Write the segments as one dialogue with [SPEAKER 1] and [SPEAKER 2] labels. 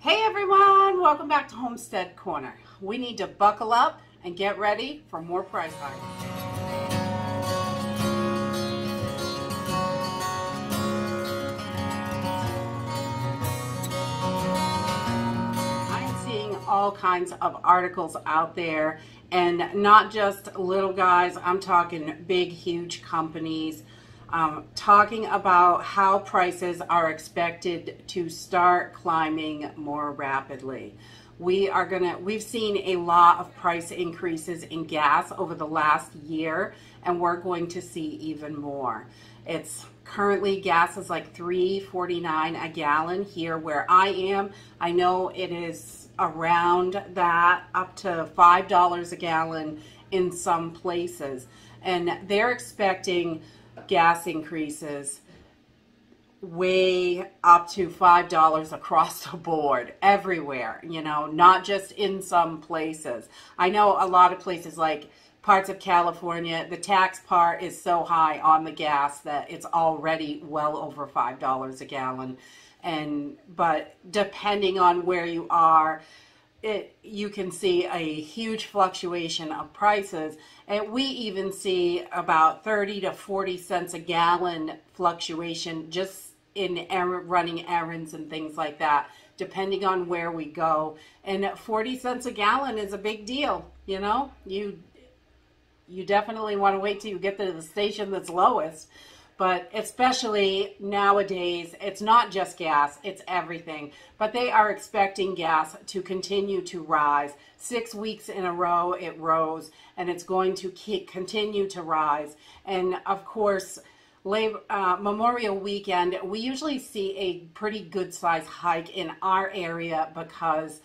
[SPEAKER 1] Hey everyone, welcome back to Homestead Corner. We need to buckle up and get ready for more price hikes. I'm seeing all kinds of articles out there, and not just little guys, I'm talking big, huge companies. Talking about how prices are expected to start climbing more rapidly. We've seen a lot of price increases in gas over the last year, and we're going to see even more. It's currently, gas is like $3.49 a gallon here where I am. I know it is around that, up to $5 a gallon in some places, and they're expecting gas increases way up to $5 across the board everywhere, you know, not just in some places. I know a lot of places like parts of California, the tax part is so high on the gas that it's already well over $5 a gallon. But depending on where you are, you can see a huge fluctuation of prices, and we even see about 30 to 40 cents a gallon fluctuation just in running errands and things like that, depending on where we go. And 40 cents a gallon is a big deal, you know. You definitely want to wait till you get to the station that's lowest. But especially nowadays, it's not just gas, it's everything. But they are expecting gas to continue to rise. 6 weeks in a row it rose, and it's going to continue to rise. And of course, Memorial weekend, we usually see a pretty good size hike in our area because,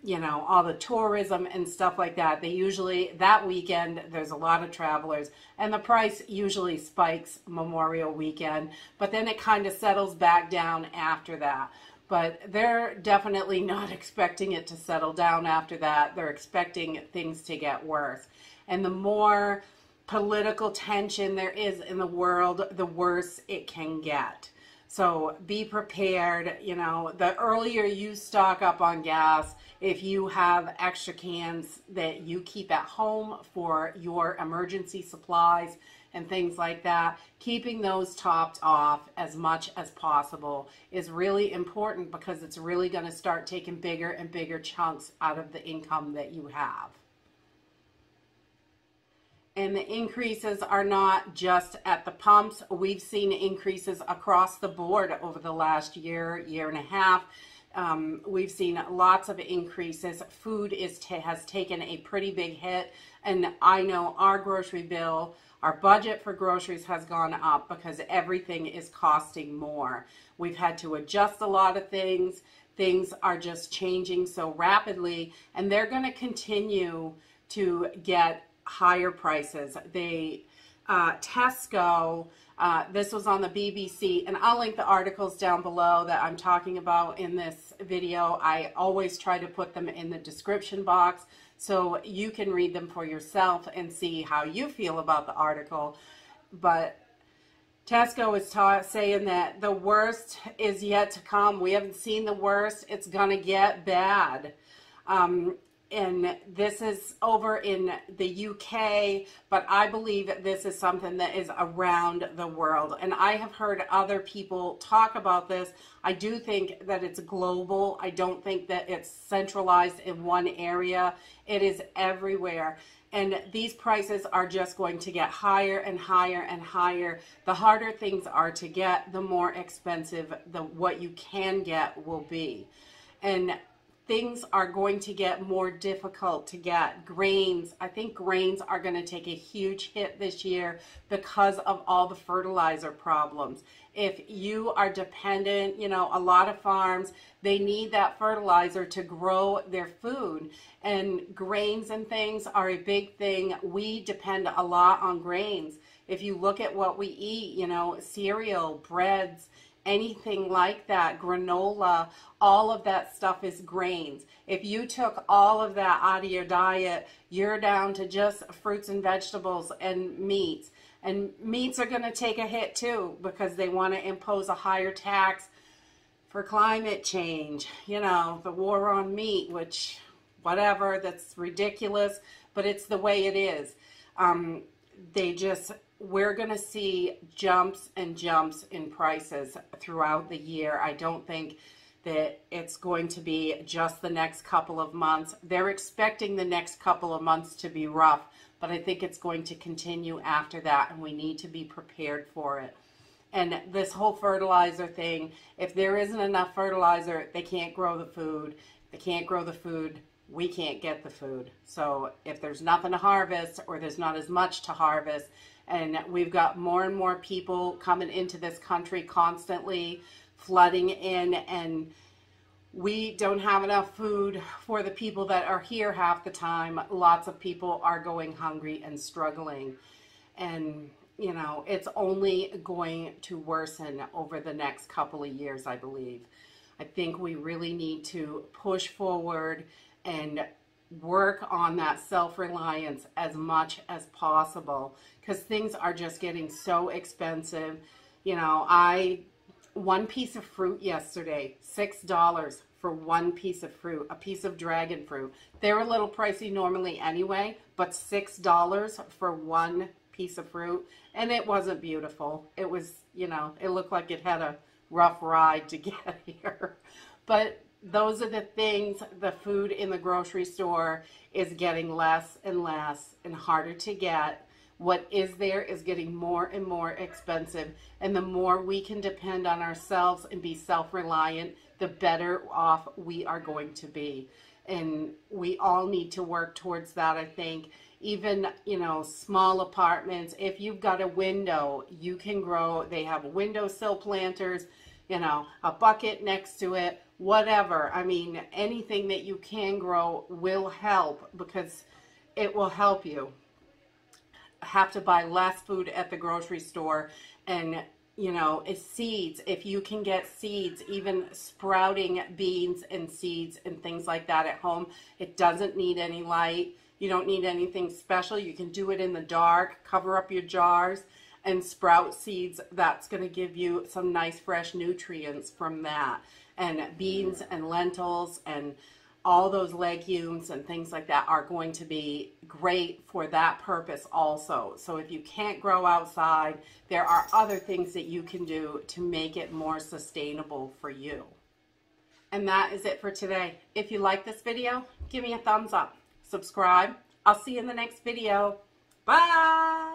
[SPEAKER 1] you know, all the tourism and stuff like that. They usually, that weekend, there's a lot of travelers, and the price usually spikes Memorial weekend, but then it kind of settles back down after that. But they're definitely not expecting it to settle down after that. They're expecting things to get worse. And the more political tension there is in the world, the worse it can get. So be prepared. You know, the earlier you stock up on gas, if you have extra cans that you keep at home for your emergency supplies and things like that, keeping those topped off as much as possible is really important, because it's really going to start taking bigger and bigger chunks out of the income that you have. And the increases are not just at the pumps. We've seen increases across the board over the last year, year and a half. We've seen lots of increases. Food has taken a pretty big hit. And I know our grocery bill, our budget for groceries has gone up because everything is costing more. We've had to adjust a lot of things. Things are just changing so rapidly, and they're going to continue to get higher prices. Tesco, this was on the BBC, and I'll link the articles down below that I'm talking about in this video. I always try to put them in the description box so you can read them for yourself and see how you feel about the article. But Tesco is saying that the worst is yet to come. We haven't seen the worst. It's going to get bad. And this is over in the UK, but I believe that this is something that is around the world. And I have heard other people talk about this. I do think that it's global. I don't think that it's centralized in one area. It is everywhere. And these prices are just going to get higher and higher and higher. The harder things are to get, the more expensive what you can get will be. And things are going to get more difficult to get. Grains, I think grains are going to take a huge hit this year because of all the fertilizer problems. If you are dependent, you know, a lot of farms, they need that fertilizer to grow their food. And grains and things are a big thing. We depend a lot on grains. If you look at what we eat, you know, cereal, breads, anything like that, granola, all of that stuff is grains. If you took all of that out of your diet, you're down to just fruits and vegetables and meats. And meats are going to take a hit too, because they want to impose a higher tax for climate change, you know, the war on meat, which, whatever, that's ridiculous, but it's the way it is. We're going to see jumps and jumps in prices throughout the year. I don't think that it's going to be just the next couple of months. They're expecting the next couple of months to be rough, but I think it's going to continue after that, and we need to be prepared for it. And this whole fertilizer thing, if there isn't enough fertilizer, they can't grow the food. They can't grow the food, we can't get the food. So if there's nothing to harvest, or there's not as much to harvest, and we've got more and more people coming into this country constantly, flooding in, and we don't have enough food for the people that are here half the time. Lots of people are going hungry and struggling. And, you know, it's only going to worsen over the next couple of years, I believe. I think we really need to push forward and work on that self-reliance as much as possible, because things are just getting so expensive. You know, one piece of fruit yesterday, $6 for one piece of fruit, a piece of dragon fruit. They're a little pricey normally anyway, but $6 for one piece of fruit, and it wasn't beautiful. It was, you know, it looked like it had a rough ride to get here. But those are the things. The food in the grocery store is getting less and less and harder to get. What is there is getting more and more expensive, and the more we can depend on ourselves and be self-reliant, the better off we are going to be. And we all need to work towards that, I think. Even, you know, small apartments, if you've got a window, you can grow. They have windowsill planters, you know, a bucket next to it, whatever. I mean, anything that you can grow will help, because it will help you. Have to buy less food at the grocery store. And, you know, it's seeds. If you can get seeds, even sprouting beans and seeds and things like that at home, it doesn't need any light. You don't need anything special. You can do it in the dark, cover up your jars, and sprout seeds. That's going to give you some nice fresh nutrients from that. And beans and lentils and all those legumes and things like that are going to be great for that purpose also. So if you can't grow outside, there are other things that you can do to make it more sustainable for you. And that is it for today. If you like this video, give me a thumbs up. Subscribe. I'll see you in the next video. Bye!